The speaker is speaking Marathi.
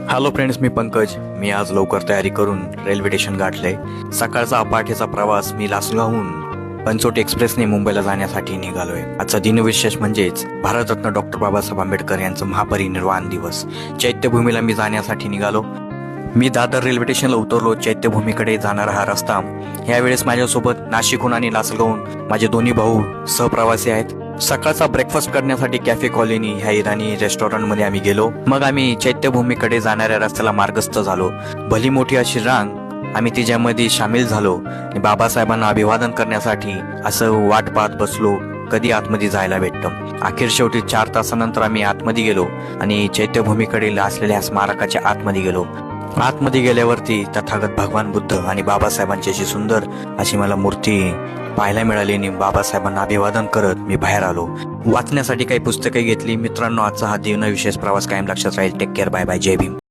हॅलो फ्रेंड्स, मी पंकज. मी आज लवकर तयारी करून रेल्वे स्टेशन गाठलंय. सकाळचा पहाटेचा प्रवास मी लासलगावहून पंचोटी एक्सप्रेसने मुंबईला जाण्यासाठी निघालोय. आजचा दिनविशेष म्हणजेच भारतरत्न डॉक्टर बाबासाहेब आंबेडकर यांचं महापरिनिर्वाण दिवस. चैत्यभूमीला मी जाण्यासाठी निघालो. मी दादर रेल्वे स्टेशनला उतरलो. चैत्यभूमीकडे जाणारा हा रस्ता. यावेळेस माझ्यासोबत नाशिकहून आणि लासलगावहून माझे दोन्ही भाऊ सहप्रवासी आहेत. सकाळचा ब्रेकफास्ट करण्यासाठी कॅफे कॉलनी ह्या इराणी रेस्टॉरंटमध्ये आम्ही गेलो. मग आम्ही चैत्यभूमीकडे जाणाऱ्या रस्त्याला मार्गस्थ झालो. भली मोठी अशी रांग आम्ही तिच्यामध्ये सामील झालो आणि बाबासाहेबांना अभिवादन करण्यासाठी असं वाट पाहत बसलो कधी आतमध्ये जायला भेटतं. अखेर शेवटी 4 तासानंतर आम्ही आतमध्ये गेलो आणि चैत्यभूमीकडील असलेल्या स्मारकाच्या आतमध्ये गेलो. आतमध्ये गेल्यावरती तथागत भगवान बुद्ध आणि बाबासाहेबांची अशी सुंदर अशी मला मूर्ती पाहायला मिळाली आणि बाबासाहेबांना अभिवादन करत मी बाहेर आलो. वाचण्यासाठी काही पुस्तके घेतली. मित्रांनो, आजचा हा दिनविशेष प्रवास कायम लक्षात राहील. Take care. Bye bye. जय भीम.